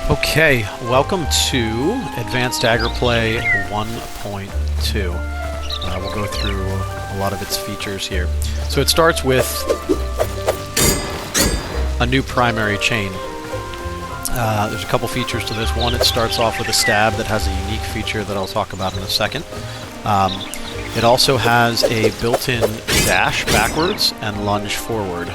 Okay, welcome to Advanced Dagger Play 1.2. We'll go through a lot of its features here. So it starts with a new primary chain. There's a couple features to this. One, it starts off with a stab that has a unique feature that I'll talk about in a second. It also has a built-in dash backwards and lunge forward.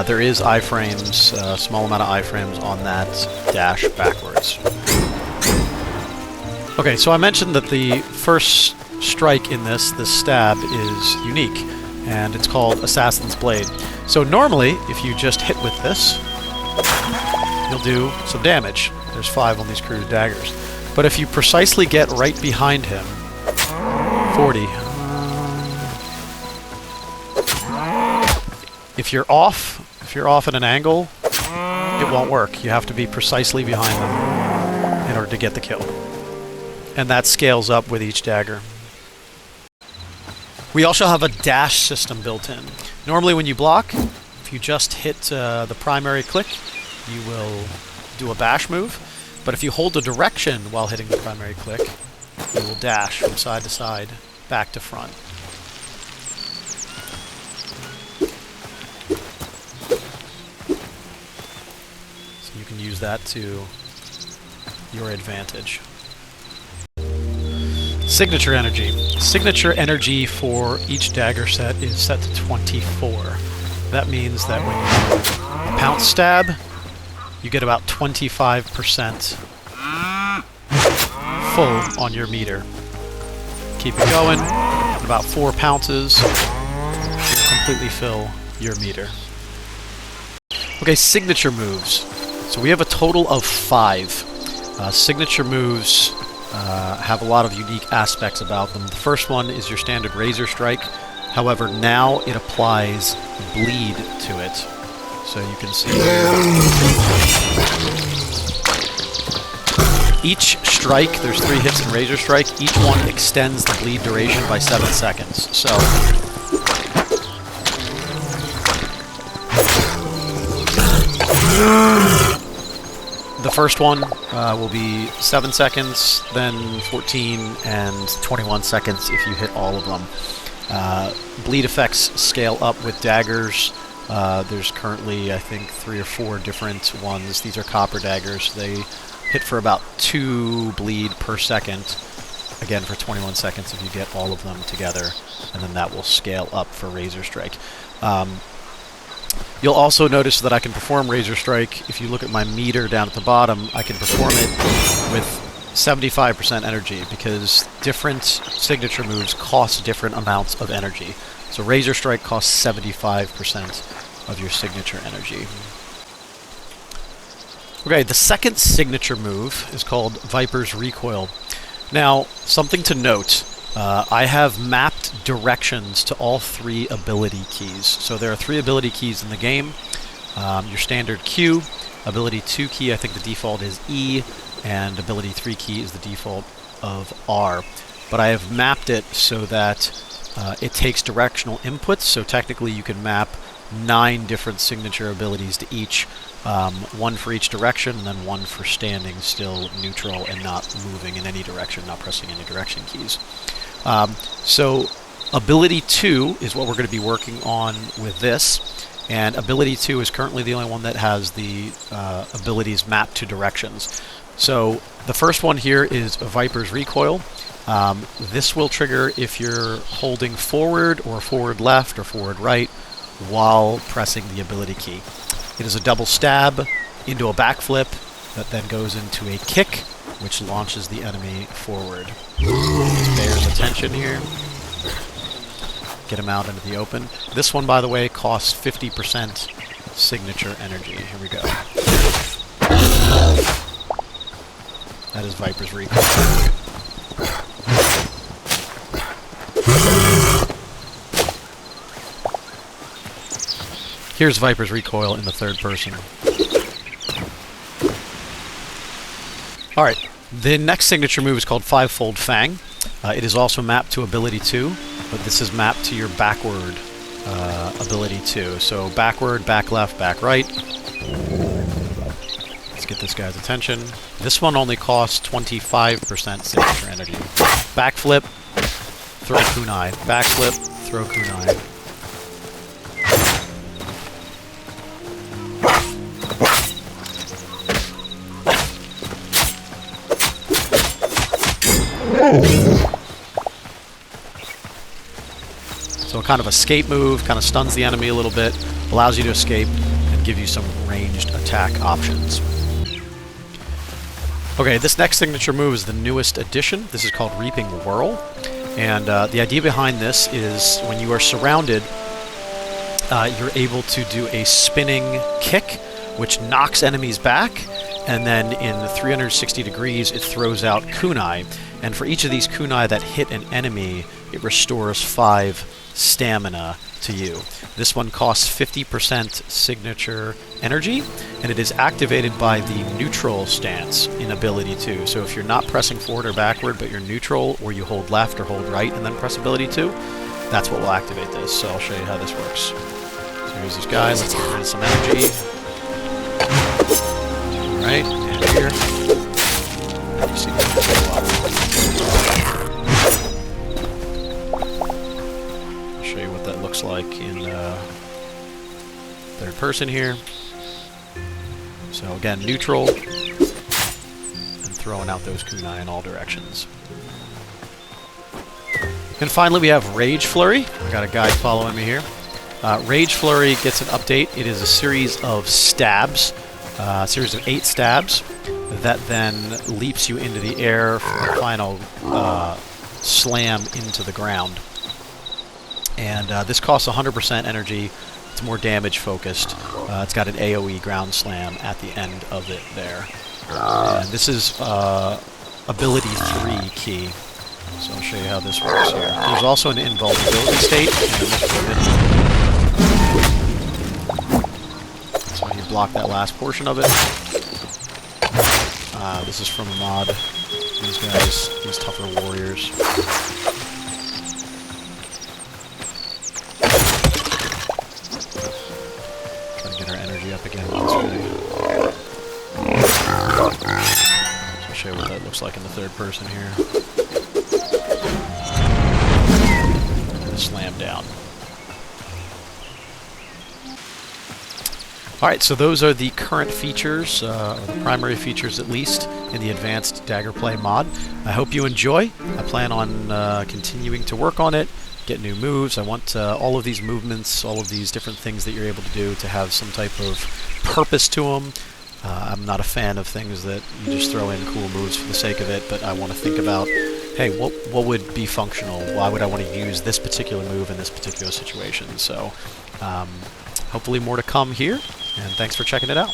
There is iframes, a small amount of iframes on that dash backwards. Okay, so I mentioned that the first strike in this stab, is unique, and it's called Assassin's Blade. So normally, if you just hit with this, you'll do some damage. There's 5 on these crude daggers. But if you precisely get right behind him, 40. If you're off at an angle, it won't work. You have to be precisely behind them in order to get the kill. And that scales up with each dagger. We also have a dash system built in. Normally when you block, if you just hit the primary click, you will do a bash move. But if you hold the direction while hitting the primary click, you will dash from side to side, back to front. So you can use that to your advantage. Signature energy. Signature energy for each dagger set is set to 24. That means that when you pounce stab, you get about 25% full on your meter. Keep it going. In about 4 pounces, you'll completely fill your meter. Okay, signature moves. So we have a total of 5. Signature moves have a lot of unique aspects about them. The first one is your standard Razor Strike. However, now it applies bleed to it. So you can see each strike, there's 3 hits in Razor Strike, each one extends the bleed duration by 7 seconds. So the first one will be 7 seconds, then 14 and 21 seconds if you hit all of them. Bleed effects scale up with daggers. There's currently, I think, 3 or 4 different ones. These are copper daggers. They hit for about 2 bleed per second, again for 21 seconds if you get all of them together, and then that will scale up for Razor Strike. You'll also notice that I can perform Razor Strike. If you look at my meter down at the bottom, I can perform it with 75% energy, because different signature moves cost different amounts of energy. So Razor Strike costs 75% of your signature energy. Okay, the second signature move is called Viper's Recoil. Now, something to note, I have mapped directions to all 3 ability keys. So there are 3 ability keys in the game. Your standard Q, ability 2 key, I think the default is E, and ability 3 key is the default of R. But I have mapped it so that it takes directional inputs, so technically you can map 9 different signature abilities to each, 1 for each direction, and then 1 for standing still neutral and not moving in any direction, not pressing any direction keys. So ability 2 is what we're going to be working on with this, and ability 2 is currently the only one that has the abilities mapped to directions. So the first one here is Viper's Recoil. This will trigger if you're holding forward or forward left or forward right while pressing the ability key. It is a double stab into a backflip that then goes into a kick, which launches the enemy forward. Just bears attention here. Get him out into the open. This one, by the way, costs 50% signature energy. Here we go. That is Viper's Recoil. Here's Viper's Recoil in the 3rd person. Alright, the next signature move is called Fivefold Fang. It is also mapped to ability 2, but this is mapped to your backward ability 2. So backward, back left, back right. Let's get this guy's attention. This one only costs 25% signature energy. Backflip, throw kunai. Backflip, throw kunai. So a kind of escape move, kind of stuns the enemy a little bit, allows you to escape, and give you some ranged attack options. Okay, this next signature move is the newest addition. This is called Reaping Whirl. And the idea behind this is when you are surrounded, you're able to do a spinning kick, which knocks enemies back, and then in 360 degrees it throws out kunai. And for each of these kunai that hit an enemy, it restores 5 stamina to you. This one costs 50% signature energy, and it is activated by the neutral stance in ability 2. So if you're not pressing forward or backward, but you're neutral, or you hold left or hold right and then press ability 2, that's what will activate this. So I'll show you how this works. So here's this guy. Let's get rid of some energy. Alright, and here. And you see that show you what that looks like in third person here. So again, neutral, and throwing out those kunai in all directions. And finally we have Rage Flurry. I got a guide following me here. Rage Flurry gets an update. It is a series of stabs, a series of 8 stabs that then leaps you into the air for the final slam into the ground. And this costs 100% energy. It's more damage focused. It's got an AoE ground slam at the end of it there. And this is ability 3 key. So I'll show you how this works here. There's also an invulnerability state. So you block that last portion of it. This is from a mod. These guys, these tougher warriors. Up again this way. So I'll show you what that looks like in the third person here. And slam down. Alright, so those are the current features, or the primary features at least, in the advanced Dagger Play mod. I hope you enjoy. I plan on continuing to work on it, get new moves. I want all of these movements, all of these different things that you're able to do to have some type of purpose to them. I'm not a fan of things that you just throw in cool moves for the sake of it, but I want to think about, hey, what would be functional? Why would I want to use this particular move in this particular situation? So hopefully more to come here, and thanks for checking it out.